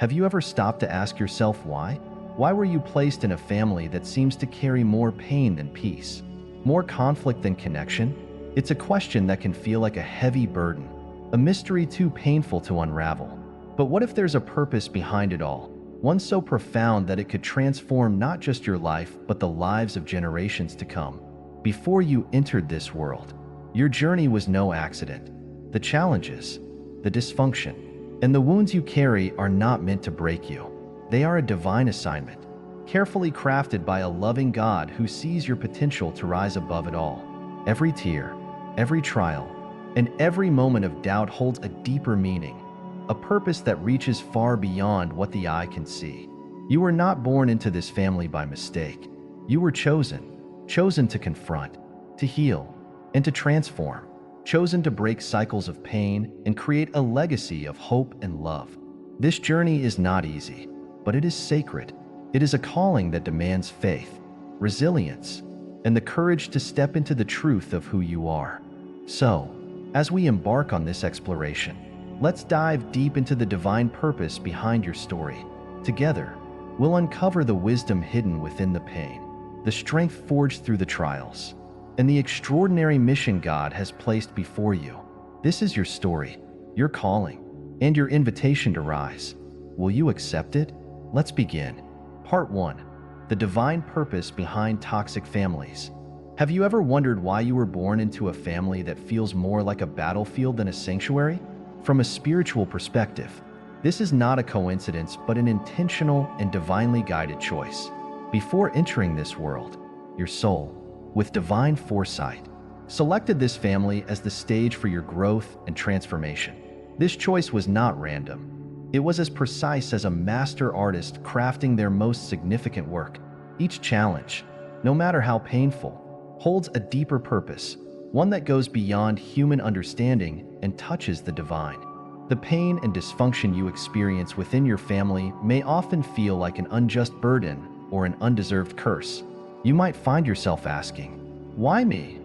Have you ever stopped to ask yourself why? Why were you placed in a family that seems to carry more pain than peace, more conflict than connection? It's a question that can feel like a heavy burden, a mystery too painful to unravel. But what if there's a purpose behind it all? One so profound that it could transform not just your life, but the lives of generations to come. Before you entered this world, your journey was no accident. The challenges, the dysfunction, and the wounds you carry are not meant to break you. They are a divine assignment, carefully crafted by a loving God who sees your potential to rise above it all. Every tear, every trial, and every moment of doubt holds a deeper meaning, a purpose that reaches far beyond what the eye can see. You were not born into this family by mistake. You were chosen to confront, to heal, and to transform, chosen to break cycles of pain and create a legacy of hope and love. This journey is not easy, but it is sacred. It is a calling that demands faith, resilience, and the courage to step into the truth of who you are. So, as we embark on this exploration, let's dive deep into the divine purpose behind your story. Together, we'll uncover the wisdom hidden within the pain, the strength forged through the trials, and the extraordinary mission God has placed before you. This is your story, your calling, and your invitation to rise. Will you accept it? Let's begin. Part 1. The divine purpose behind toxic families. Have you ever wondered why you were born into a family that feels more like a battlefield than a sanctuary? From a spiritual perspective, this is not a coincidence but an intentional and divinely guided choice. Before entering this world, your soul, with divine foresight, selected this family as the stage for your growth and transformation. This choice was not random. It was as precise as a master artist crafting their most significant work. Each challenge, no matter how painful, holds a deeper purpose, one that goes beyond human understanding and touches the divine. The pain and dysfunction you experience within your family may often feel like an unjust burden or an undeserved curse. You might find yourself asking, "Why me?"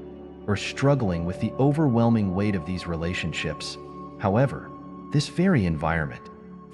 or struggling with the overwhelming weight of these relationships. However, this very environment,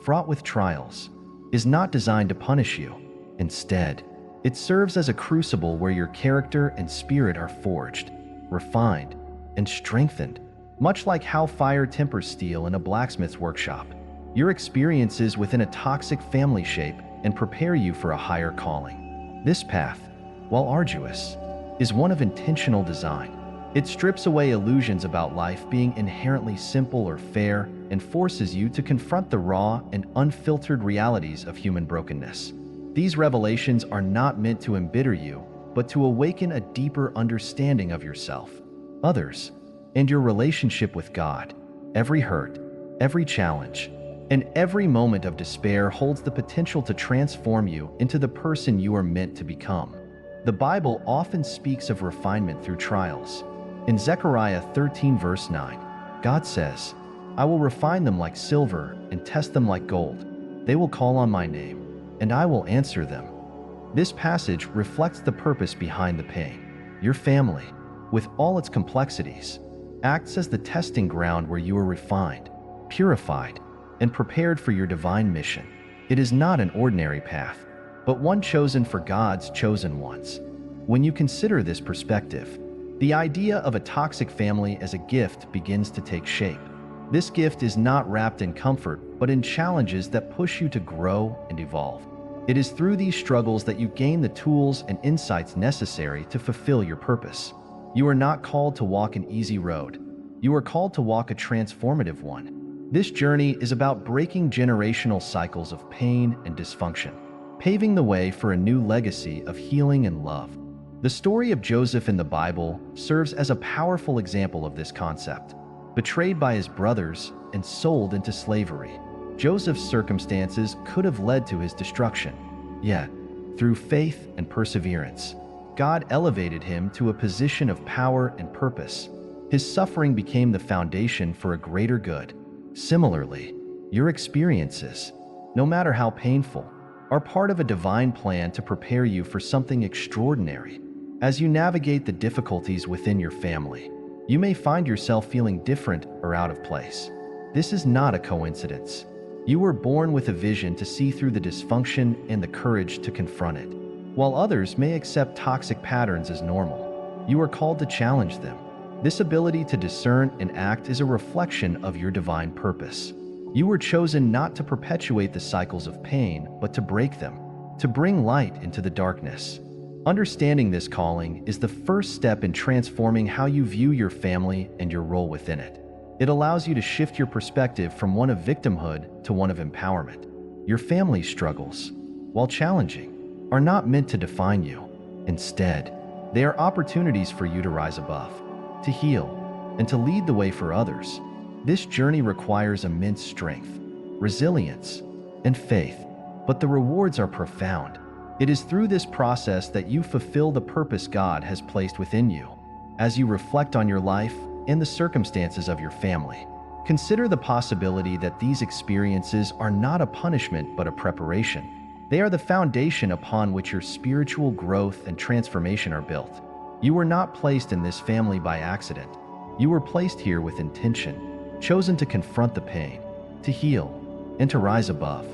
fraught with trials, is not designed to punish you. Instead, it serves as a crucible where your character and spirit are forged, refined, and strengthened. Much like how fire tempers steel in a blacksmith's workshop, your experiences within a toxic family shape and prepare you for a higher calling. This path, while arduous, is one of intentional design. It strips away illusions about life being inherently simple or fair and forces you to confront the raw and unfiltered realities of human brokenness. These revelations are not meant to embitter you, but to awaken a deeper understanding of yourself, others, and your relationship with God. Every hurt, every challenge, and every moment of despair holds the potential to transform you into the person you are meant to become. The Bible often speaks of refinement through trials. In Zechariah 13 verse 9, God says, "I will refine them like silver and test them like gold. They will call on my name, and I will answer them." This passage reflects the purpose behind the pain. Your family, with all its complexities, acts as the testing ground where you are refined, purified, and prepared for your divine mission. It is not an ordinary path, but one chosen for God's chosen ones. When you consider this perspective, the idea of a toxic family as a gift begins to take shape. This gift is not wrapped in comfort, but in challenges that push you to grow and evolve. It is through these struggles that you gain the tools and insights necessary to fulfill your purpose. You are not called to walk an easy road. You are called to walk a transformative one. This journey is about breaking generational cycles of pain and dysfunction, paving the way for a new legacy of healing and love. The story of Joseph in the Bible serves as a powerful example of this concept. Betrayed by his brothers and sold into slavery, Joseph's circumstances could have led to his destruction. Yet, through faith and perseverance, God elevated him to a position of power and purpose. His suffering became the foundation for a greater good. Similarly, your experiences, no matter how painful, are part of a divine plan to prepare you for something extraordinary. As you navigate the difficulties within your family, you may find yourself feeling different or out of place. This is not a coincidence. You were born with a vision to see through the dysfunction and the courage to confront it. While others may accept toxic patterns as normal, you are called to challenge them. This ability to discern and act is a reflection of your divine purpose. You were chosen not to perpetuate the cycles of pain, but to break them, to bring light into the darkness. Understanding this calling is the first step in transforming how you view your family and your role within it. It allows you to shift your perspective from one of victimhood to one of empowerment. Your family's struggles, while challenging, are not meant to define you. Instead, they are opportunities for you to rise above, to heal, and to lead the way for others. This journey requires immense strength, resilience, and faith, but the rewards are profound. It is through this process that you fulfill the purpose God has placed within you. As you reflect on your life and the circumstances of your family, consider the possibility that these experiences are not a punishment but a preparation. They are the foundation upon which your spiritual growth and transformation are built. You were not placed in this family by accident. You were placed here with intention, chosen to confront the pain, to heal, and to rise above.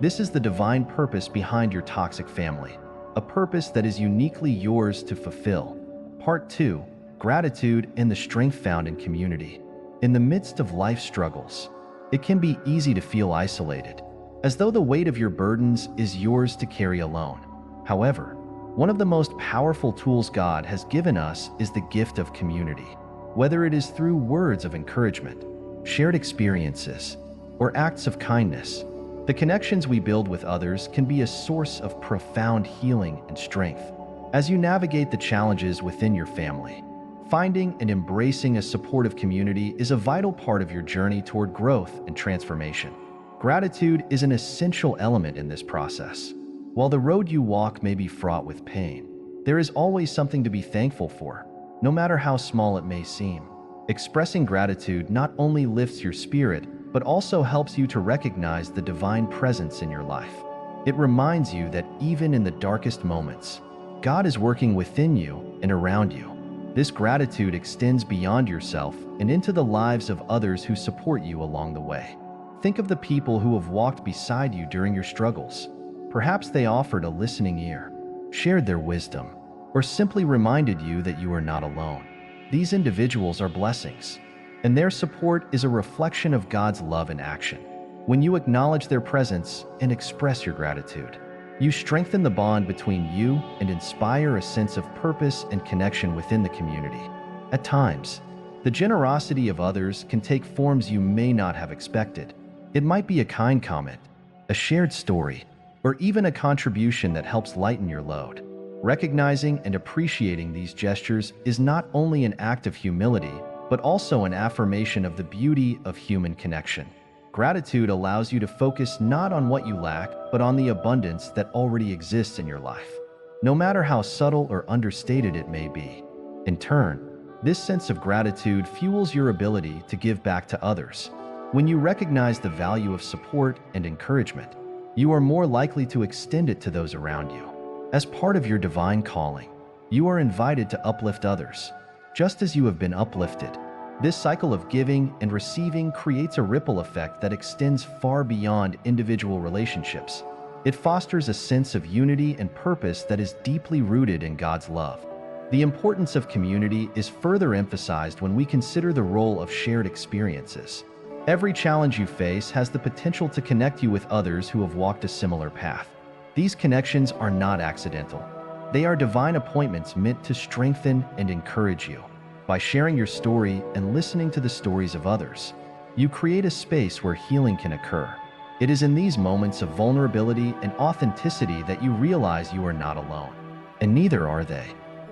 This is the divine purpose behind your toxic family, a purpose that is uniquely yours to fulfill. Part 2. Gratitude and the strength found in community. In the midst of life's struggles, it can be easy to feel isolated, as though the weight of your burdens is yours to carry alone. However, one of the most powerful tools God has given us is the gift of community. Whether it is through words of encouragement, shared experiences, or acts of kindness, the connections we build with others can be a source of profound healing and strength. As you navigate the challenges within your family, finding and embracing a supportive community is a vital part of your journey toward growth and transformation. Gratitude is an essential element in this process. While the road you walk may be fraught with pain, there is always something to be thankful for, no matter how small it may seem. Expressing gratitude not only lifts your spirit, but also helps you to recognize the divine presence in your life. It reminds you that even in the darkest moments, God is working within you and around you. This gratitude extends beyond yourself and into the lives of others who support you along the way. Think of the people who have walked beside you during your struggles. Perhaps they offered a listening ear, shared their wisdom, or simply reminded you that you are not alone. These individuals are blessings, and their support is a reflection of God's love in action. When you acknowledge their presence and express your gratitude, you strengthen the bond between you and inspire a sense of purpose and connection within the community. At times, the generosity of others can take forms you may not have expected. It might be a kind comment, a shared story, or even a contribution that helps lighten your load. Recognizing and appreciating these gestures is not only an act of humility, but also an affirmation of the beauty of human connection. Gratitude allows you to focus not on what you lack, but on the abundance that already exists in your life, no matter how subtle or understated it may be. In turn, this sense of gratitude fuels your ability to give back to others. When you recognize the value of support and encouragement, you are more likely to extend it to those around you. As part of your divine calling, you are invited to uplift others, just as you have been uplifted. This cycle of giving and receiving creates a ripple effect that extends far beyond individual relationships. It fosters a sense of unity and purpose that is deeply rooted in God's love. The importance of community is further emphasized when we consider the role of shared experiences. Every challenge you face has the potential to connect you with others who have walked a similar path. These connections are not accidental. They are divine appointments meant to strengthen and encourage you. By sharing your story and listening to the stories of others, you create a space where healing can occur. It is in these moments of vulnerability and authenticity that you realize you are not alone. And neither are they.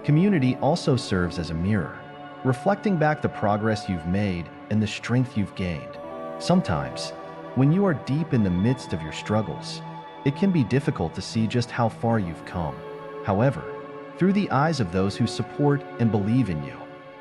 Community also serves as a mirror, reflecting back the progress you've made and the strength you've gained. Sometimes, when you are deep in the midst of your struggles, it can be difficult to see just how far you've come. However, through the eyes of those who support and believe in you,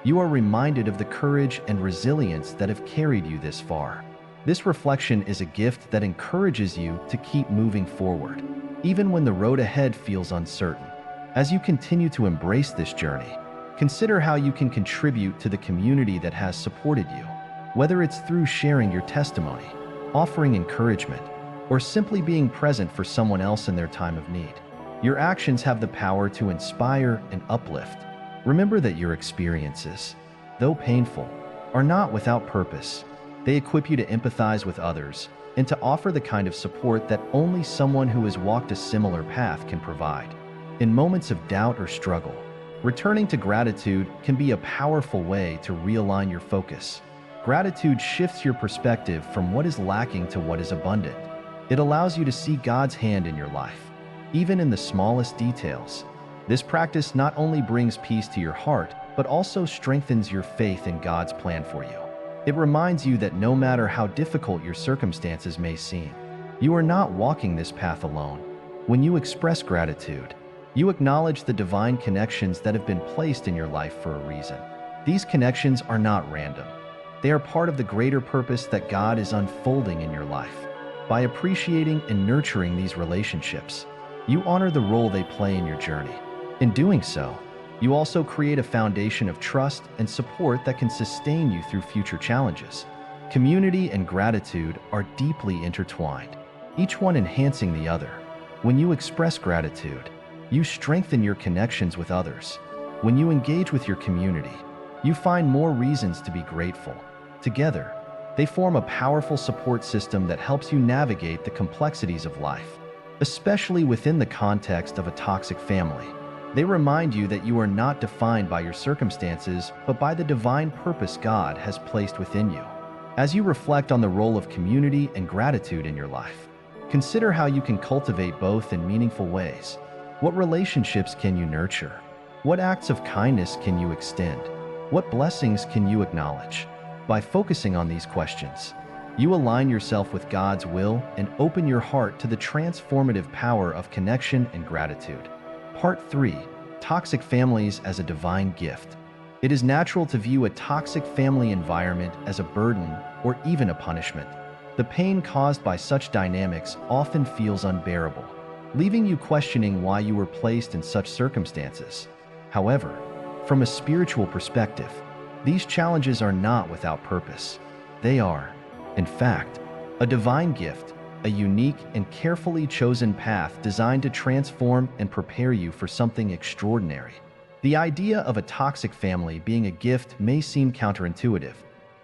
you are reminded of the courage and resilience that have carried you this far. This reflection is a gift that encourages you to keep moving forward, even when the road ahead feels uncertain. As you continue to embrace this journey, consider how you can contribute to the community that has supported you, whether it's through sharing your testimony, offering encouragement, or simply being present for someone else in their time of need. Your actions have the power to inspire and uplift. Remember that your experiences, though painful, are not without purpose. They equip you to empathize with others and to offer the kind of support that only someone who has walked a similar path can provide. In moments of doubt or struggle, returning to gratitude can be a powerful way to realign your focus. Gratitude shifts your perspective from what is lacking to what is abundant. It allows you to see God's hand in your life, even in the smallest details. This practice not only brings peace to your heart, but also strengthens your faith in God's plan for you. It reminds you that no matter how difficult your circumstances may seem, you are not walking this path alone. When you express gratitude, you acknowledge the divine connections that have been placed in your life for a reason. These connections are not random. They are part of the greater purpose that God is unfolding in your life. By appreciating and nurturing these relationships, you honor the role they play in your journey. In doing so, you also create a foundation of trust and support that can sustain you through future challenges. Community and gratitude are deeply intertwined, each one enhancing the other. When you express gratitude, you strengthen your connections with others. When you engage with your community, you find more reasons to be grateful. Together, they form a powerful support system that helps you navigate the complexities of life, especially within the context of a toxic family. They remind you that you are not defined by your circumstances, but by the divine purpose God has placed within you. As you reflect on the role of community and gratitude in your life, consider how you can cultivate both in meaningful ways. What relationships can you nurture? What acts of kindness can you extend? What blessings can you acknowledge? By focusing on these questions, you align yourself with God's will and open your heart to the transformative power of connection and gratitude. Part 3. Toxic families as a divine gift. It is natural to view a toxic family environment as a burden or even a punishment. The pain caused by such dynamics often feels unbearable, leaving you questioning why you were placed in such circumstances. However, from a spiritual perspective, these challenges are not without purpose. They are, in fact, a divine gift, a unique and carefully chosen path designed to transform and prepare you for something extraordinary. The idea of a toxic family being a gift may seem counterintuitive,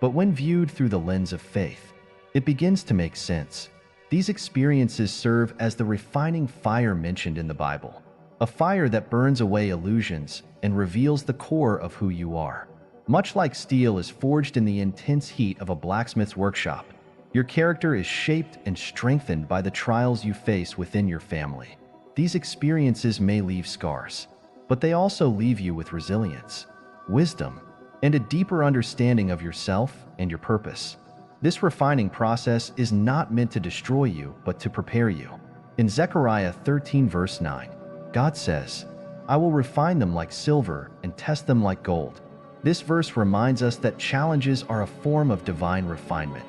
but when viewed through the lens of faith, it begins to make sense. These experiences serve as the refining fire mentioned in the Bible, a fire that burns away illusions and reveals the core of who you are. Much like steel is forged in the intense heat of a blacksmith's workshop, your character is shaped and strengthened by the trials you face within your family. These experiences may leave scars, but they also leave you with resilience, wisdom, and a deeper understanding of yourself and your purpose. This refining process is not meant to destroy you, but to prepare you. In Zechariah 13 verse 9, God says, "I will refine them like silver and test them like gold." This verse reminds us that challenges are a form of divine refinement.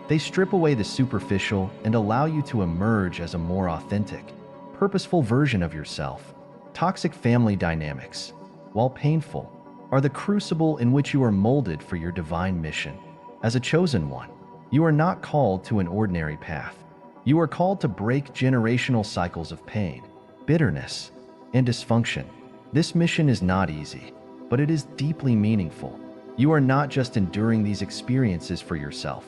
They strip away the superficial and allow you to emerge as a more authentic, purposeful version of yourself. Toxic family dynamics, while painful, are the crucible in which you are molded for your divine mission. As a chosen one, you are not called to an ordinary path. You are called to break generational cycles of pain, bitterness, and dysfunction. This mission is not easy, but it is deeply meaningful. You are not just enduring these experiences for yourself.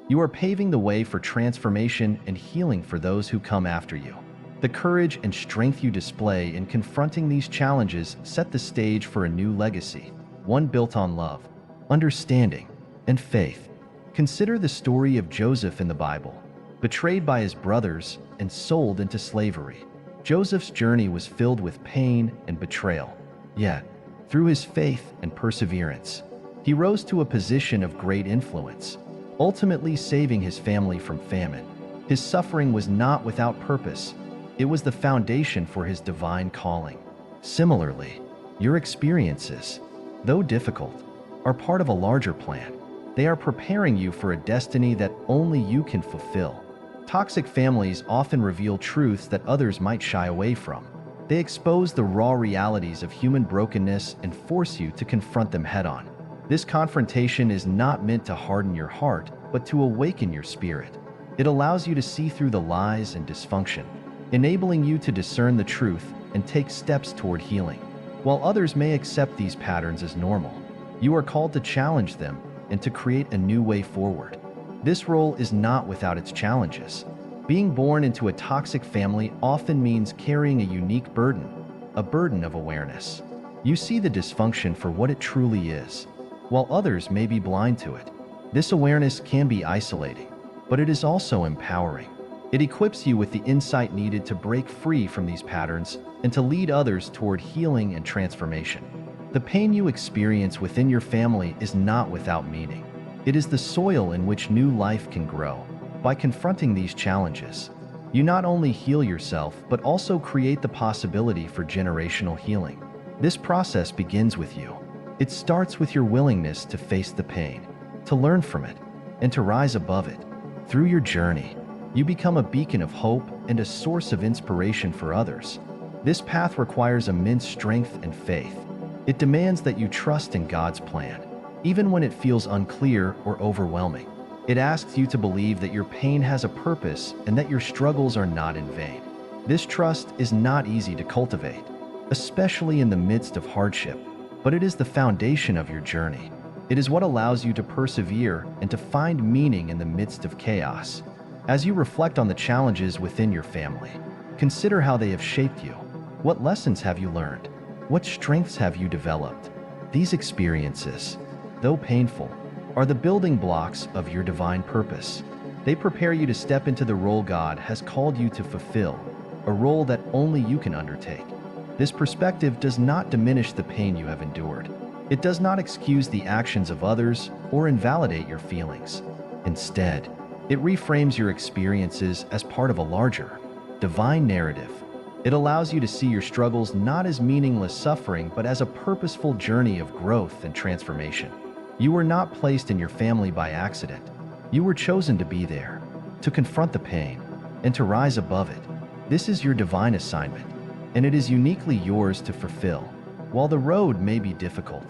You are paving the way for transformation and healing for those who come after you. The courage and strength you display in confronting these challenges set the stage for a new legacy, one built on love, understanding, and faith. Consider the story of Joseph in the Bible. Betrayed by his brothers and sold into slavery, Joseph's journey was filled with pain and betrayal. Yet, through his faith and perseverance, he rose to a position of great influence, ultimately saving his family from famine. His suffering was not without purpose. It was the foundation for his divine calling. Similarly, your experiences, though difficult, are part of a larger plan. They are preparing you for a destiny that only you can fulfill. Toxic families often reveal truths that others might shy away from. They expose the raw realities of human brokenness and force you to confront them head-on. This confrontation is not meant to harden your heart, but to awaken your spirit. It allows you to see through the lies and dysfunction, enabling you to discern the truth and take steps toward healing. While others may accept these patterns as normal, you are called to challenge them and to create a new way forward. This role is not without its challenges. Being born into a toxic family often means carrying a unique burden, a burden of awareness. You see the dysfunction for what it truly is, while others may be blind to it. This awareness can be isolating, but it is also empowering. It equips you with the insight needed to break free from these patterns and to lead others toward healing and transformation. The pain you experience within your family is not without meaning. It is the soil in which new life can grow. By confronting these challenges, you not only heal yourself, but also create the possibility for generational healing. This process begins with you. It starts with your willingness to face the pain, to learn from it, and to rise above it. Through your journey, you become a beacon of hope and a source of inspiration for others. This path requires immense strength and faith. It demands that you trust in God's plan, even when it feels unclear or overwhelming. It asks you to believe that your pain has a purpose and that your struggles are not in vain. This trust is not easy to cultivate, especially in the midst of hardship, but it is the foundation of your journey. It is what allows you to persevere and to find meaning in the midst of chaos. As you reflect on the challenges within your family, consider how they have shaped you. What lessons have you learned? What strengths have you developed? These experiences, though painful, are the building blocks of your divine purpose. They prepare you to step into the role God has called you to fulfill, a role that only you can undertake. This perspective does not diminish the pain you have endured. It does not excuse the actions of others or invalidate your feelings. Instead, it reframes your experiences as part of a larger, divine narrative. It allows you to see your struggles not as meaningless suffering, but as a purposeful journey of growth and transformation. You were not placed in your family by accident. You were chosen to be there, to confront the pain, and to rise above it. This is your divine assignment, and it is uniquely yours to fulfill. While the road may be difficult,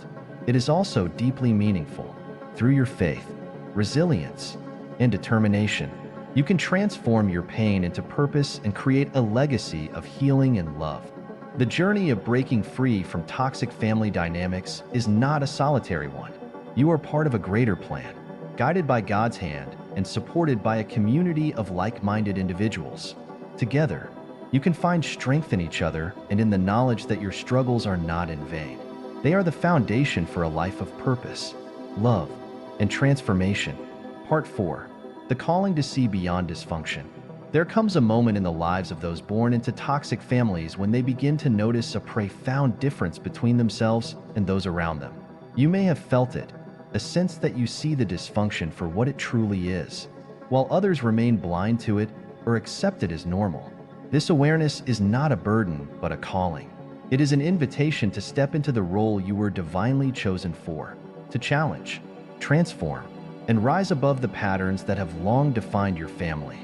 it is also deeply meaningful. Through your faith, resilience, and determination, you can transform your pain into purpose and create a legacy of healing and love. The journey of breaking free from toxic family dynamics is not a solitary one. You are part of a greater plan, guided by God's hand and supported by a community of like-minded individuals. Together, you can find strength in each other and in the knowledge that your struggles are not in vain. They are the foundation for a life of purpose, love, and transformation. Part 4. The calling to see beyond dysfunction. There comes a moment in the lives of those born into toxic families when they begin to notice a profound difference between themselves and those around them. You may have felt it, a sense that you see the dysfunction for what it truly is, while others remain blind to it or accept it as normal. This awareness is not a burden, but a calling. It is an invitation to step into the role you were divinely chosen for, to challenge, transform, and rise above the patterns that have long defined your family.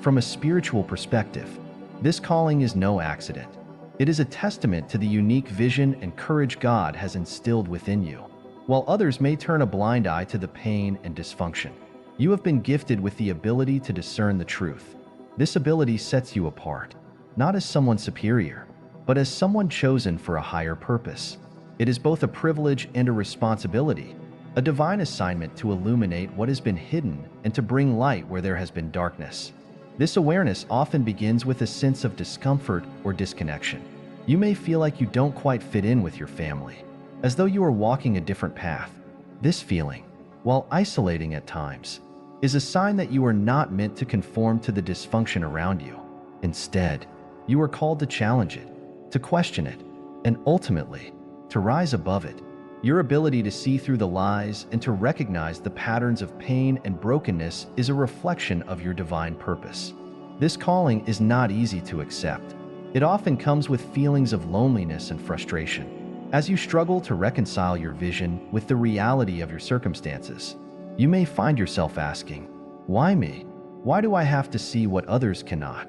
From a spiritual perspective, this calling is no accident. It is a testament to the unique vision and courage God has instilled within you. While others may turn a blind eye to the pain and dysfunction, you have been gifted with the ability to discern the truth. This ability sets you apart, not as someone superior, but as someone chosen for a higher purpose. It is both a privilege and a responsibility, a divine assignment to illuminate what has been hidden and to bring light where there has been darkness. This awareness often begins with a sense of discomfort or disconnection. You may feel like you don't quite fit in with your family, as though you are walking a different path. This feeling, while isolating at times, is a sign that you are not meant to conform to the dysfunction around you. Instead, you are called to challenge it, to question it, and ultimately, to rise above it. Your ability to see through the lies and to recognize the patterns of pain and brokenness is a reflection of your divine purpose. This calling is not easy to accept. It often comes with feelings of loneliness and frustration. As you struggle to reconcile your vision with the reality of your circumstances, you may find yourself asking, "Why me? Why do I have to see what others cannot?"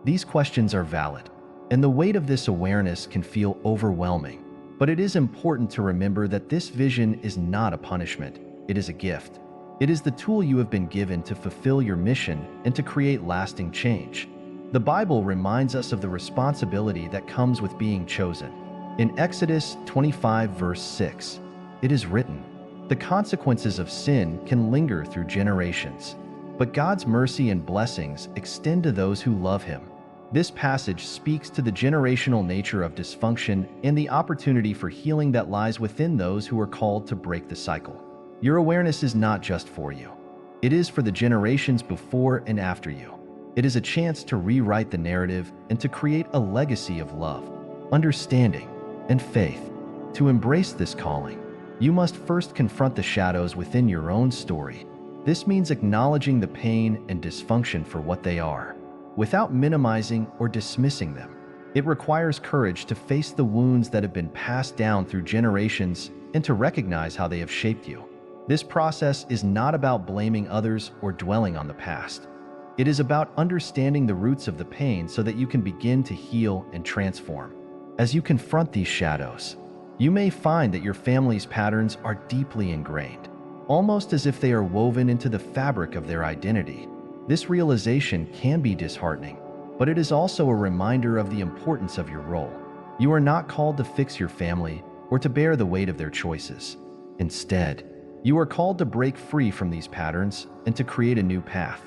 These questions are valid, and the weight of this awareness can feel overwhelming. But it is important to remember that this vision is not a punishment, it is a gift. It is the tool you have been given to fulfill your mission and to create lasting change. The Bible reminds us of the responsibility that comes with being chosen. In Exodus 25, verse 6, it is written, "The consequences of sin can linger through generations, but God's mercy and blessings extend to those who love Him." This passage speaks to the generational nature of dysfunction and the opportunity for healing that lies within those who are called to break the cycle. Your awareness is not just for you. It is for the generations before and after you. It is a chance to rewrite the narrative and to create a legacy of love, understanding, and faith. To embrace this calling, you must first confront the shadows within your own story. This means acknowledging the pain and dysfunction for what they are, without minimizing or dismissing them. It requires courage to face the wounds that have been passed down through generations and to recognize how they have shaped you. This process is not about blaming others or dwelling on the past. It is about understanding the roots of the pain so that you can begin to heal and transform. As you confront these shadows, you may find that your family's patterns are deeply ingrained, almost as if they are woven into the fabric of their identity. This realization can be disheartening, but it is also a reminder of the importance of your role. You are not called to fix your family or to bear the weight of their choices. Instead, you are called to break free from these patterns and to create a new path.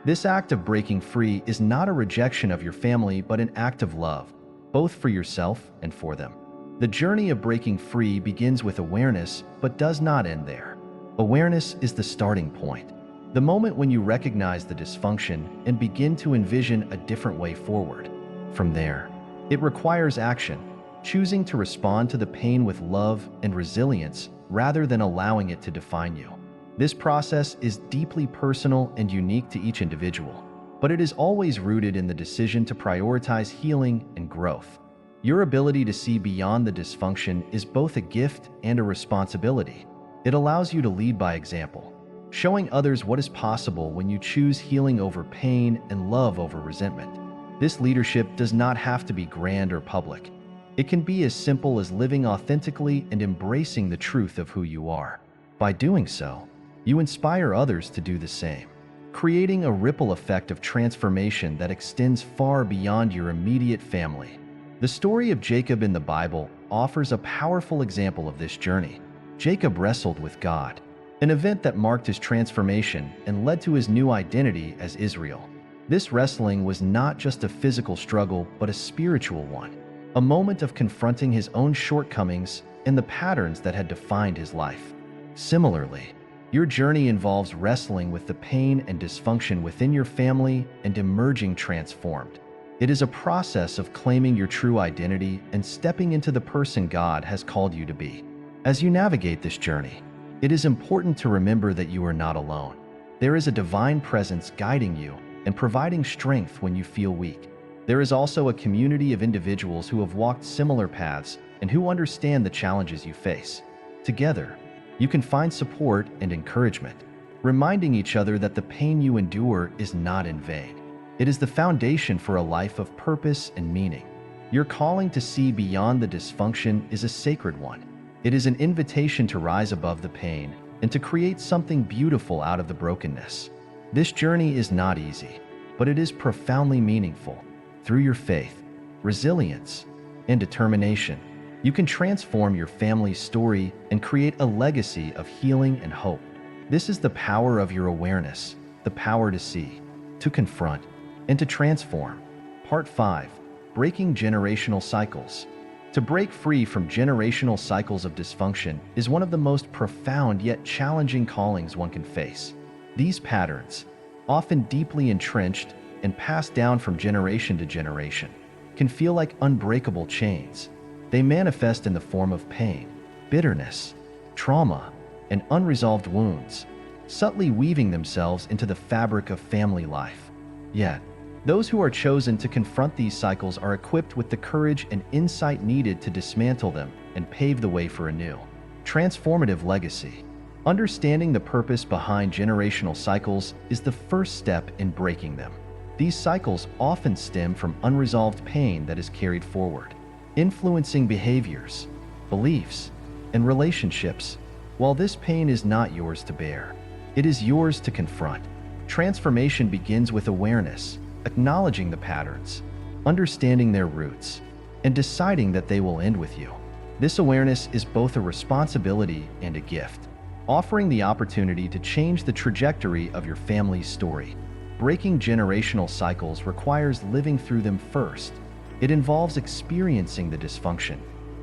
This act of breaking free is not a rejection of your family, but an act of love, both for yourself and for them. The journey of breaking free begins with awareness, but does not end there. Awareness is the starting point, the moment when you recognize the dysfunction and begin to envision a different way forward. From there, it requires action, choosing to respond to the pain with love and resilience rather than allowing it to define you. This process is deeply personal and unique to each individual, but it is always rooted in the decision to prioritize healing and growth. Your ability to see beyond the dysfunction is both a gift and a responsibility. It allows you to lead by example, showing others what is possible when you choose healing over pain and love over resentment. This leadership does not have to be grand or public. It can be as simple as living authentically and embracing the truth of who you are. By doing so, you inspire others to do the same, creating a ripple effect of transformation that extends far beyond your immediate family. The story of Jacob in the Bible offers a powerful example of this journey. Jacob wrestled with God, an event that marked his transformation and led to his new identity as Israel. This wrestling was not just a physical struggle, but a spiritual one, a moment of confronting his own shortcomings and the patterns that had defined his life. Similarly, your journey involves wrestling with the pain and dysfunction within your family and emerging transformed. It is a process of claiming your true identity and stepping into the person God has called you to be. As you navigate this journey, it is important to remember that you are not alone. There is a divine presence guiding you and providing strength when you feel weak. There is also a community of individuals who have walked similar paths and who understand the challenges you face. Together, you can find support and encouragement, reminding each other that the pain you endure is not in vain. It is the foundation for a life of purpose and meaning. Your calling to see beyond the dysfunction is a sacred one. It is an invitation to rise above the pain and to create something beautiful out of the brokenness. This journey is not easy, but it is profoundly meaningful. Through your faith, resilience, and determination, you can transform your family's story and create a legacy of healing and hope. This is the power of your awareness, the power to see, to confront, and to transform. Part 5. Breaking generational cycles. To break free from generational cycles of dysfunction is one of the most profound yet challenging callings one can face. These patterns, often deeply entrenched and passed down from generation to generation, can feel like unbreakable chains. They manifest in the form of pain, bitterness, trauma, and unresolved wounds, subtly weaving themselves into the fabric of family life. Yet, those who are chosen to confront these cycles are equipped with the courage and insight needed to dismantle them and pave the way for a new, transformative legacy. Understanding the purpose behind generational cycles is the first step in breaking them. These cycles often stem from unresolved pain that is carried forward, influencing behaviors, beliefs, and relationships. While this pain is not yours to bear, It is yours to confront. Transformation begins with awareness, acknowledging the patterns, understanding their roots, and deciding that they will end with you. This awareness is both a responsibility and a gift, offering the opportunity to change the trajectory of your family's story. Breaking generational cycles requires living through them first. It involves experiencing the dysfunction,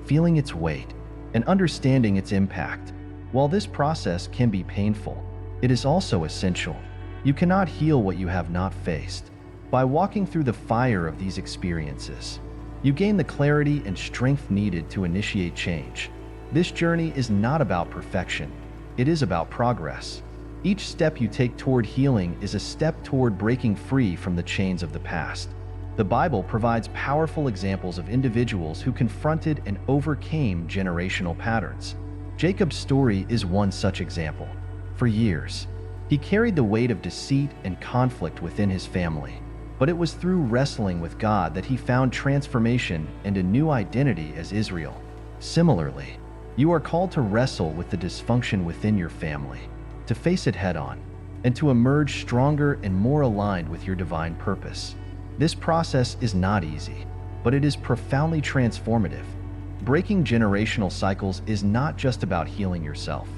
feeling its weight, and understanding its impact. While this process can be painful, it is also essential. You cannot heal what you have not faced. By walking through the fire of these experiences, you gain the clarity and strength needed to initiate change. This journey is not about perfection. It is about progress. Each step you take toward healing is a step toward breaking free from the chains of the past. The Bible provides powerful examples of individuals who confronted and overcame generational patterns. Jacob's story is one such example. For years, he carried the weight of deceit and conflict within his family, but it was through wrestling with God that he found transformation and a new identity as Israel. Similarly, you are called to wrestle with the dysfunction within your family, to face it head-on, and to emerge stronger and more aligned with your divine purpose. This process is not easy, but it is profoundly transformative. Breaking generational cycles is not just about healing yourself.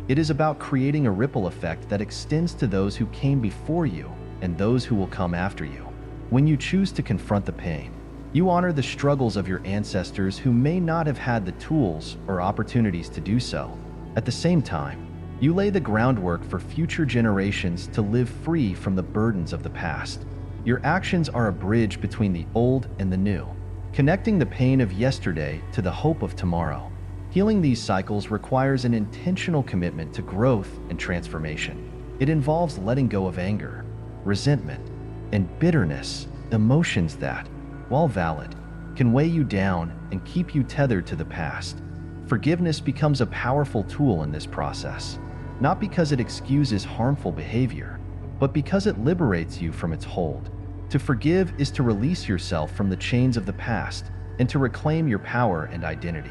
It is about creating a ripple effect that extends to those who came before you and those who will come after you. When you choose to confront the pain, you honor the struggles of your ancestors who may not have had the tools or opportunities to do so. At the same time, you lay the groundwork for future generations to live free from the burdens of the past. Your actions are a bridge between the old and the new, connecting the pain of yesterday to the hope of tomorrow. Healing these cycles requires an intentional commitment to growth and transformation. It involves letting go of anger, resentment, and bitterness, emotions that, while valid, can weigh you down and keep you tethered to the past. Forgiveness becomes a powerful tool in this process, not because it excuses harmful behavior, but because it liberates you from its hold. To forgive is to release yourself from the chains of the past and to reclaim your power and identity.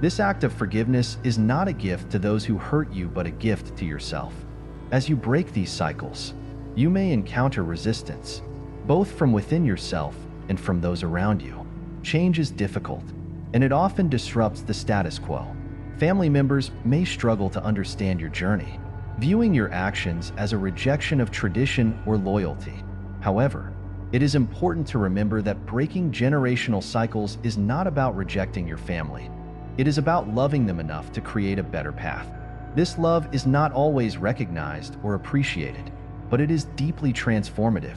This act of forgiveness is not a gift to those who hurt you, but a gift to yourself. As you break these cycles, you may encounter resistance, both from within yourself and from those around you. Change is difficult, and it often disrupts the status quo. Family members may struggle to understand your journey, viewing your actions as a rejection of tradition or loyalty. However, it is important to remember that breaking generational cycles is not about rejecting your family. It is about loving them enough to create a better path. This love is not always recognized or appreciated, but it is deeply transformative.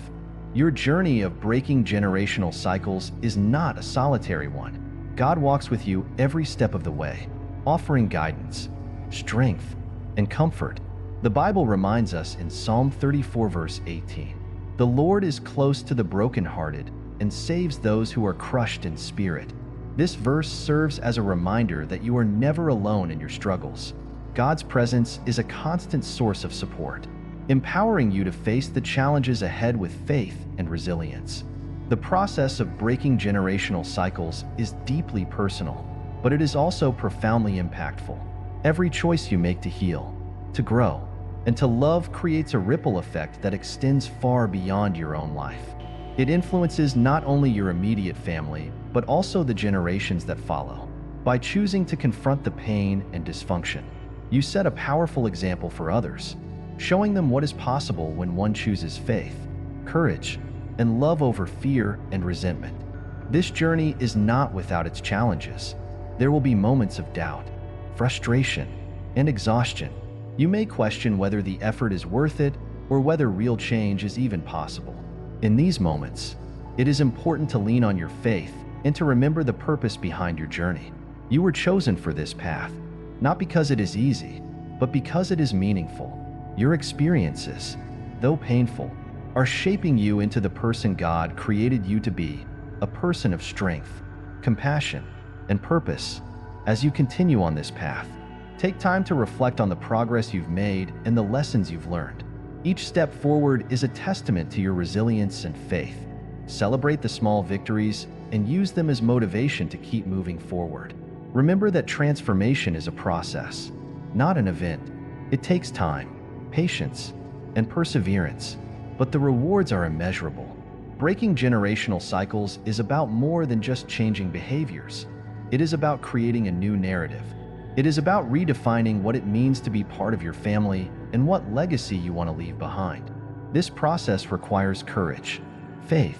Your journey of breaking generational cycles is not a solitary one. God walks with you every step of the way, offering guidance, strength, and comfort. The Bible reminds us in Psalm 34 verse 18, "The Lord is close to the brokenhearted and saves those who are crushed in spirit." This verse serves as a reminder that you are never alone in your struggles. God's presence is a constant source of support, empowering you to face the challenges ahead with faith and resilience. The process of breaking generational cycles is deeply personal, but it is also profoundly impactful. Every choice you make to heal, to grow, and to love creates a ripple effect that extends far beyond your own life. It influences not only your immediate family, but also the generations that follow. By choosing to confront the pain and dysfunction, you set a powerful example for others, showing them what is possible when one chooses faith, courage, and love over fear and resentment. This journey is not without its challenges. There will be moments of doubt, frustration, and exhaustion. You may question whether the effort is worth it or whether real change is even possible. In these moments, it is important to lean on your faith and to remember the purpose behind your journey. You were chosen for this path, not because it is easy, but because it is meaningful. Your experiences, though painful, are shaping you into the person God created you to be, a person of strength, compassion, and purpose. As you continue on this path, take time to reflect on the progress you've made and the lessons you've learned. Each step forward is a testament to your resilience and faith. Celebrate the small victories and use them as motivation to keep moving forward. Remember that transformation is a process, not an event. It takes time, patience, and perseverance, but the rewards are immeasurable. Breaking generational cycles is about more than just changing behaviors. It is about creating a new narrative. It is about redefining what it means to be part of your family and what legacy you want to leave behind. This process requires courage, faith,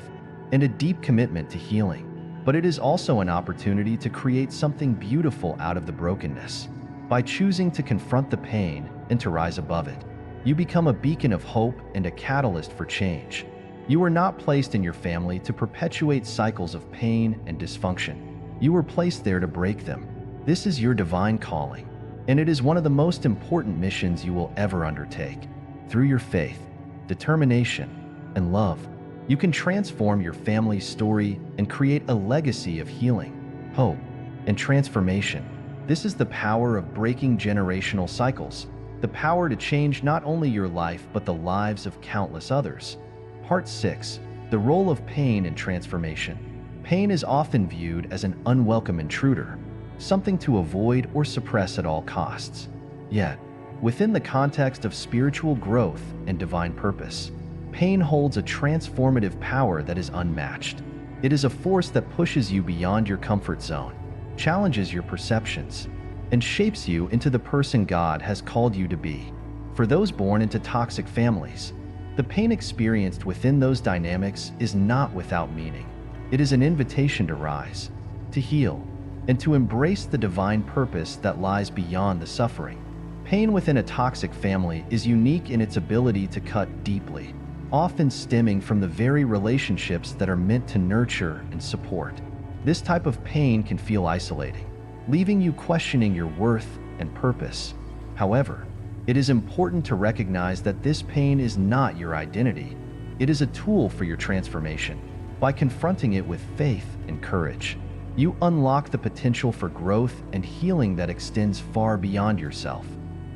and a deep commitment to healing, but it is also an opportunity to create something beautiful out of the brokenness. By choosing to confront the pain and to rise above it, you become a beacon of hope and a catalyst for change. You were not placed in your family to perpetuate cycles of pain and dysfunction. You were placed there to break them. This is your divine calling, and it is one of the most important missions you will ever undertake. Through your faith, determination, and love, you can transform your family's story and create a legacy of healing, hope, and transformation. This is the power of breaking generational cycles, the power to change not only your life but the lives of countless others. Part 6. The role of pain in transformation. Pain is often viewed as an unwelcome intruder, something to avoid or suppress at all costs. Yet, within the context of spiritual growth and divine purpose, pain holds a transformative power that is unmatched. It is a force that pushes you beyond your comfort zone, challenges your perceptions, and shapes you into the person God has called you to be. For those born into toxic families, the pain experienced within those dynamics is not without meaning. It is an invitation to rise, to heal, and to embrace the divine purpose that lies beyond the suffering. Pain within a toxic family is unique in its ability to cut deeply, often stemming from the very relationships that are meant to nurture and support. This type of pain can feel isolating, leaving you questioning your worth and purpose. However, it is important to recognize that this pain is not your identity. It is a tool for your transformation. By confronting it with faith and courage, you unlock the potential for growth and healing that extends far beyond yourself.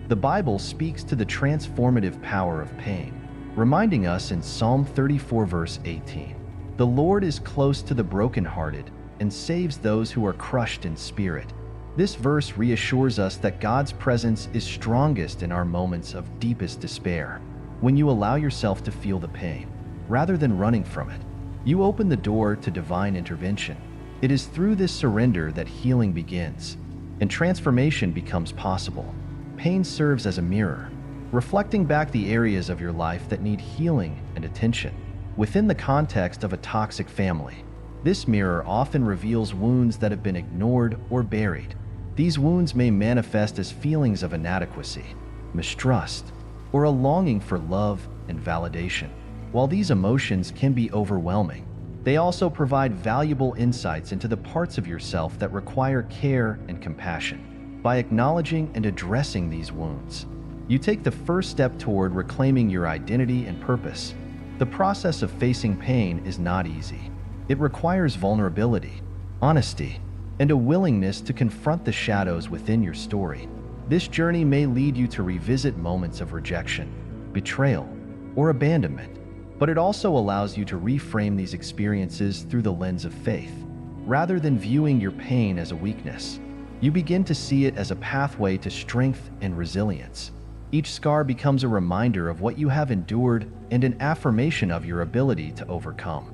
The Bible speaks to the transformative power of pain, reminding us in Psalm 34 verse 18, "The Lord is close to the brokenhearted and saves those who are crushed in spirit." This verse reassures us that God's presence is strongest in our moments of deepest despair. When you allow yourself to feel the pain, rather than running from it, you open the door to divine intervention. It is through this surrender that healing begins, and transformation becomes possible. Pain serves as a mirror, reflecting back the areas of your life that need healing and attention. Within the context of a toxic family, this mirror often reveals wounds that have been ignored or buried. These wounds may manifest as feelings of inadequacy, mistrust, or a longing for love and validation. While these emotions can be overwhelming, they also provide valuable insights into the parts of yourself that require care and compassion. By acknowledging and addressing these wounds, you take the first step toward reclaiming your identity and purpose. The process of facing pain is not easy. It requires vulnerability, honesty, and a willingness to confront the shadows within your story. This journey may lead you to revisit moments of rejection, betrayal, or abandonment, but it also allows you to reframe these experiences through the lens of faith. Rather than viewing your pain as a weakness, you begin to see it as a pathway to strength and resilience. Each scar becomes a reminder of what you have endured and an affirmation of your ability to overcome.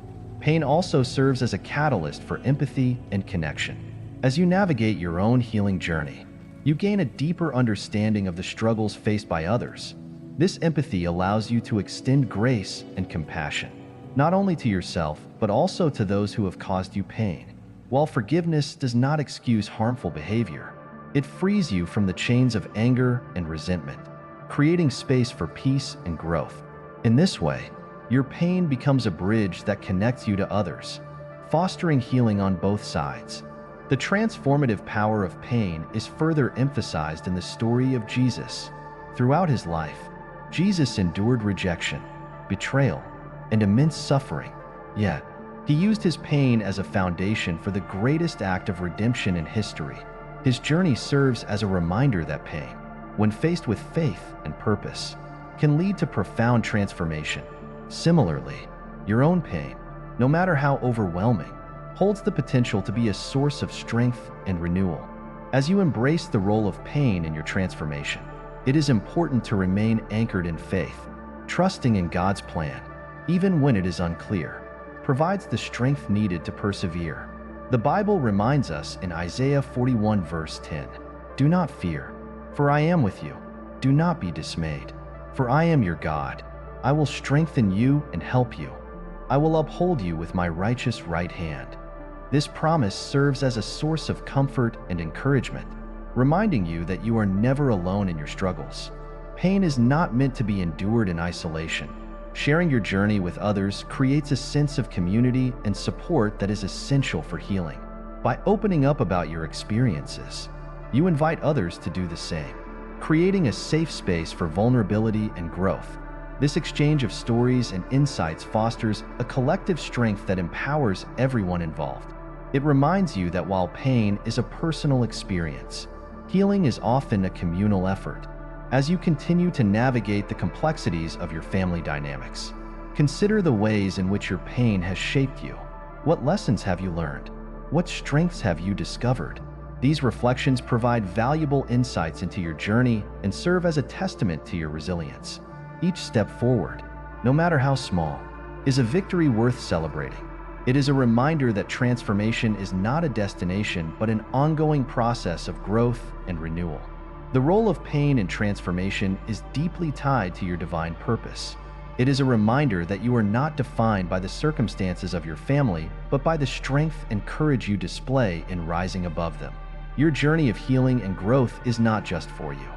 Pain also serves as a catalyst for empathy and connection. As you navigate your own healing journey, you gain a deeper understanding of the struggles faced by others. This empathy allows you to extend grace and compassion, not only to yourself, but also to those who have caused you pain. While forgiveness does not excuse harmful behavior, it frees you from the chains of anger and resentment, creating space for peace and growth. In this way, your pain becomes a bridge that connects you to others, fostering healing on both sides. The transformative power of pain is further emphasized in the story of Jesus. Throughout his life, Jesus endured rejection, betrayal, and immense suffering. Yet, he used his pain as a foundation for the greatest act of redemption in history. His journey serves as a reminder that pain, when faced with faith and purpose, can lead to profound transformation. Similarly, your own pain, no matter how overwhelming, holds the potential to be a source of strength and renewal. As you embrace the role of pain in your transformation, it is important to remain anchored in faith. Trusting in God's plan, even when it is unclear, provides the strength needed to persevere. The Bible reminds us in Isaiah 41 verse 10, "Do not fear, for I am with you. Do not be dismayed, for I am your God. I will strengthen you and help you. I will uphold you with my righteous right hand." This promise serves as a source of comfort and encouragement, reminding you that you are never alone in your struggles. Pain is not meant to be endured in isolation. Sharing your journey with others creates a sense of community and support that is essential for healing. By opening up about your experiences, you invite others to do the same, creating a safe space for vulnerability and growth. This exchange of stories and insights fosters a collective strength that empowers everyone involved. It reminds you that while pain is a personal experience, healing is often a communal effort. As you continue to navigate the complexities of your family dynamics, consider the ways in which your pain has shaped you. What lessons have you learned? What strengths have you discovered? These reflections provide valuable insights into your journey and serve as a testament to your resilience. Each step forward, no matter how small, is a victory worth celebrating. It is a reminder that transformation is not a destination but an ongoing process of growth and renewal. The role of pain in transformation is deeply tied to your divine purpose. It is a reminder that you are not defined by the circumstances of your family, but by the strength and courage you display in rising above them. Your journey of healing and growth is not just for you.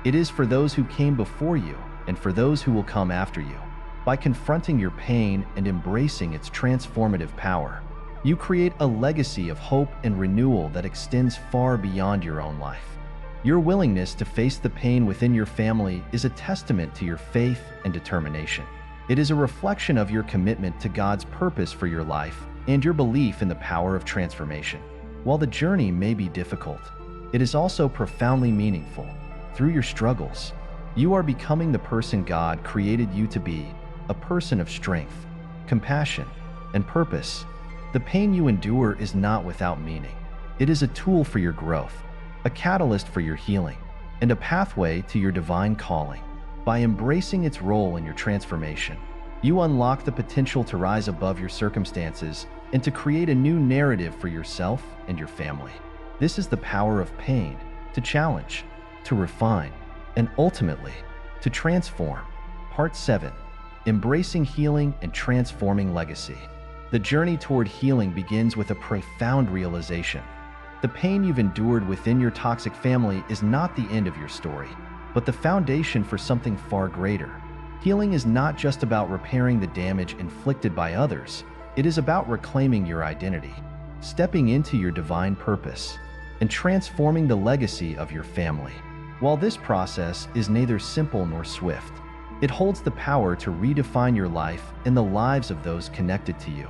It is for those who came before you and for those who will come after you. By confronting your pain and embracing its transformative power, you create a legacy of hope and renewal that extends far beyond your own life. Your willingness to face the pain within your family is a testament to your faith and determination. It is a reflection of your commitment to God's purpose for your life and your belief in the power of transformation. While the journey may be difficult, it is also profoundly meaningful. Through your struggles, you are becoming the person God created you to be, a person of strength, compassion, and purpose. The pain you endure is not without meaning. It is a tool for your growth, a catalyst for your healing, and a pathway to your divine calling. By embracing its role in your transformation, you unlock the potential to rise above your circumstances and to create a new narrative for yourself and your family. This is the power of pain, to challenge, to refine, and ultimately, to transform. Part 7. Embracing healing and transforming legacy. The journey toward healing begins with a profound realization. The pain you've endured within your toxic family is not the end of your story, but the foundation for something far greater. Healing is not just about repairing the damage inflicted by others. It is about reclaiming your identity, stepping into your divine purpose, and transforming the legacy of your family. While this process is neither simple nor swift, it holds the power to redefine your life and the lives of those connected to you.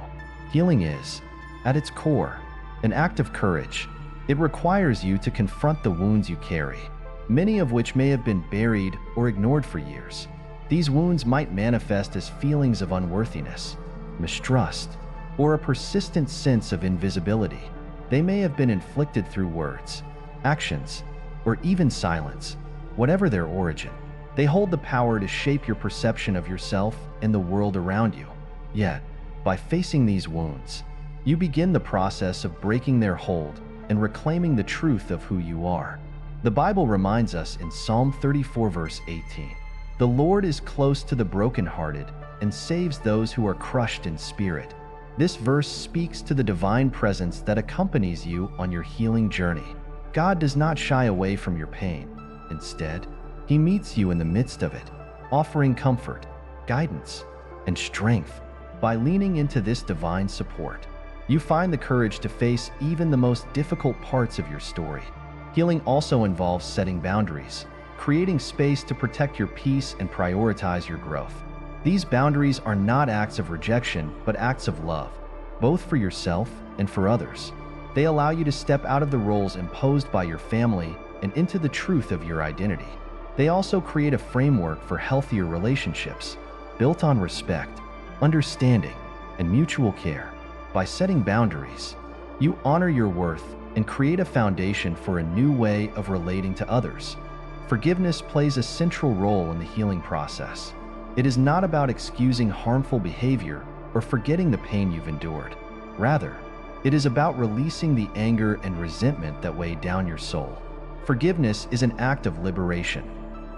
Healing is, at its core, an act of courage. It requires you to confront the wounds you carry, many of which may have been buried or ignored for years. These wounds might manifest as feelings of unworthiness, mistrust, or a persistent sense of invisibility. They may have been inflicted through words, actions, or even silence. Whatever their origin, they hold the power to shape your perception of yourself and the world around you. Yet, by facing these wounds, you begin the process of breaking their hold and reclaiming the truth of who you are. The Bible reminds us in Psalm 34 verse 18, "The Lord is close to the brokenhearted and saves those who are crushed in spirit." This verse speaks to the divine presence that accompanies you on your healing journey. God does not shy away from your pain. Instead, He meets you in the midst of it, offering comfort, guidance, and strength. By leaning into this divine support, you find the courage to face even the most difficult parts of your story. Healing also involves setting boundaries, creating space to protect your peace and prioritize your growth. These boundaries are not acts of rejection, but acts of love, both for yourself and for others. They allow you to step out of the roles imposed by your family and into the truth of your identity. They also create a framework for healthier relationships, built on respect, understanding, and mutual care. By setting boundaries, you honor your worth and create a foundation for a new way of relating to others. Forgiveness plays a central role in the healing process. It is not about excusing harmful behavior or forgetting the pain you've endured. Rather, it is about releasing the anger and resentment that weigh down your soul. Forgiveness is an act of liberation,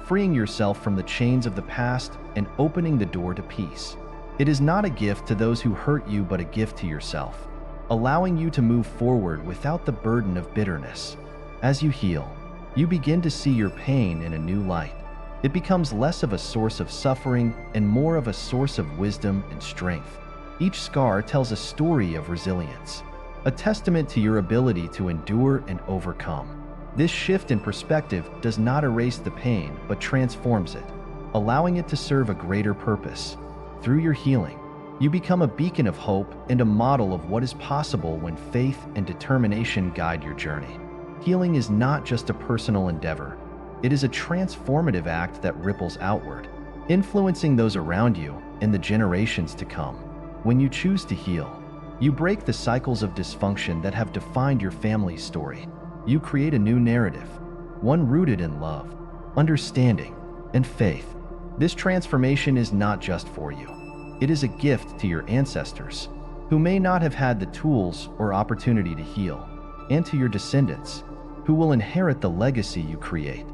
freeing yourself from the chains of the past and opening the door to peace. It is not a gift to those who hurt you, but a gift to yourself, allowing you to move forward without the burden of bitterness. As you heal, you begin to see your pain in a new light. It becomes less of a source of suffering and more of a source of wisdom and strength. Each scar tells a story of resilience, a testament to your ability to endure and overcome. This shift in perspective does not erase the pain, but transforms it, allowing it to serve a greater purpose. Through your healing, you become a beacon of hope and a model of what is possible when faith and determination guide your journey. Healing is not just a personal endeavor. It is a transformative act that ripples outward, influencing those around you and the generations to come. When you choose to heal, you break the cycles of dysfunction that have defined your family's story. You create a new narrative, one rooted in love, understanding, and faith. This transformation is not just for you. It is a gift to your ancestors, who may not have had the tools or opportunity to heal, and to your descendants, who will inherit the legacy you create.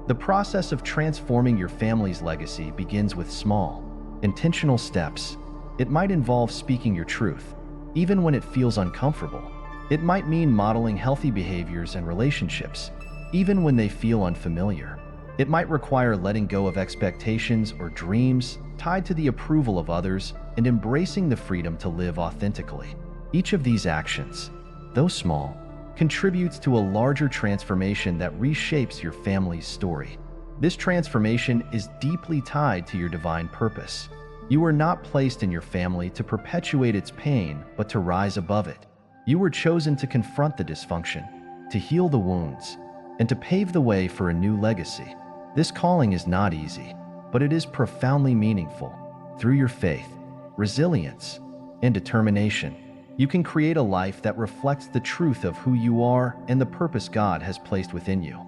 The process of transforming your family's legacy begins with small, intentional steps. It might involve speaking your truth, even when it feels uncomfortable. It might mean modeling healthy behaviors and relationships, even when they feel unfamiliar. It might require letting go of expectations or dreams tied to the approval of others and embracing the freedom to live authentically. Each of these actions, though small, contributes to a larger transformation that reshapes your family's story. This transformation is deeply tied to your divine purpose. You were not placed in your family to perpetuate its pain, but to rise above it. You were chosen to confront the dysfunction, to heal the wounds, and to pave the way for a new legacy. This calling is not easy, but it is profoundly meaningful. Through your faith, resilience, and determination, you can create a life that reflects the truth of who you are and the purpose God has placed within you.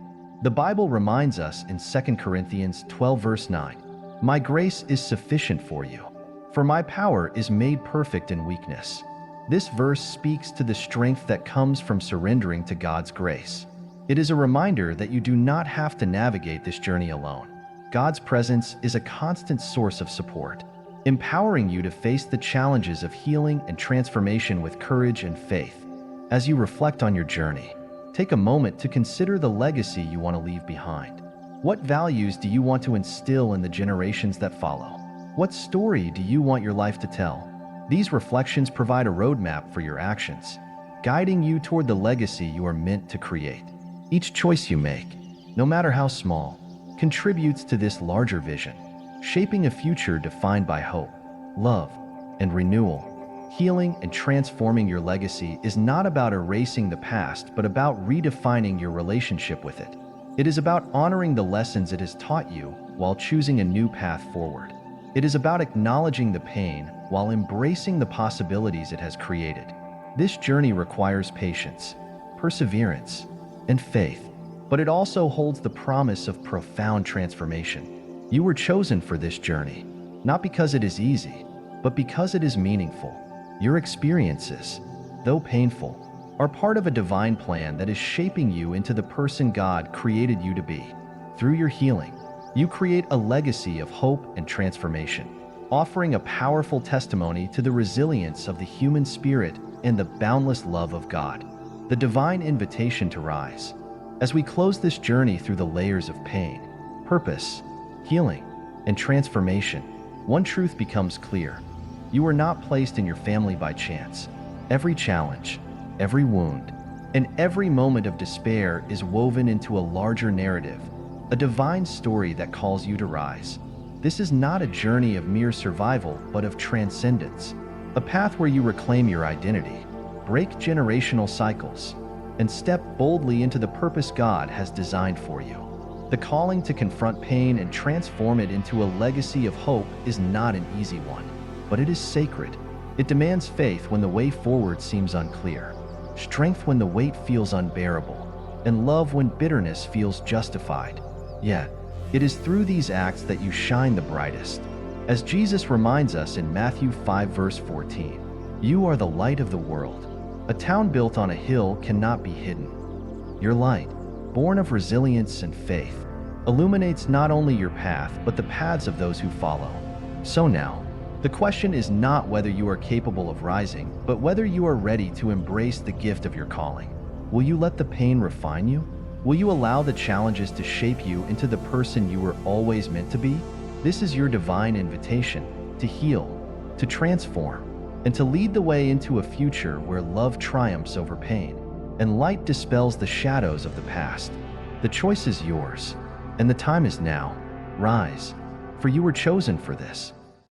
The Bible reminds us in 2 Corinthians 12 verse 9, "My grace is sufficient for you, for my power is made perfect in weakness." This verse speaks to the strength that comes from surrendering to God's grace. It is a reminder that you do not have to navigate this journey alone. God's presence is a constant source of support, empowering you to face the challenges of healing and transformation with courage and faith. As you reflect on your journey, take a moment to consider the legacy you want to leave behind. What values do you want to instill in the generations that follow? What story do you want your life to tell? These reflections provide a roadmap for your actions, guiding you toward the legacy you are meant to create. Each choice you make, no matter how small, contributes to this larger vision, shaping a future defined by hope, love, and renewal. Healing and transforming your legacy is not about erasing the past, but about redefining your relationship with it. It is about honoring the lessons it has taught you while choosing a new path forward. It is about acknowledging the pain while embracing the possibilities it has created. This journey requires patience, perseverance, and faith, but it also holds the promise of profound transformation. You were chosen for this journey, not because it is easy, but because it is meaningful. Your experiences, though painful, are part of a divine plan that is shaping you into the person God created you to be. Through your healing, you create a legacy of hope and transformation, offering a powerful testimony to the resilience of the human spirit and the boundless love of God. The divine invitation to rise. As we close this journey through the layers of pain, purpose, healing, and transformation, one truth becomes clear. You were not placed in your family by chance. Every challenge, every wound, and every moment of despair is woven into a larger narrative, a divine story that calls you to rise. This is not a journey of mere survival, but of transcendence, a path where you reclaim your identity, break generational cycles, and step boldly into the purpose God has designed for you. The calling to confront pain and transform it into a legacy of hope is not an easy one, but it is sacred. It demands faith when the way forward seems unclear, strength when the weight feels unbearable, and love when bitterness feels justified. Yet, it is through these acts that you shine the brightest. As Jesus reminds us in Matthew 5 verse 14, "You are the light of the world. A town built on a hill cannot be hidden." Your light, born of resilience and faith, illuminates not only your path but the paths of those who follow. So now, the question is not whether you are capable of rising, but whether you are ready to embrace the gift of your calling. Will you let the pain refine you? Will you allow the challenges to shape you into the person you were always meant to be? This is your divine invitation to heal, to transform, and to lead the way into a future where love triumphs over pain and light dispels the shadows of the past. The choice is yours, and the time is now. Rise, for you were chosen for this.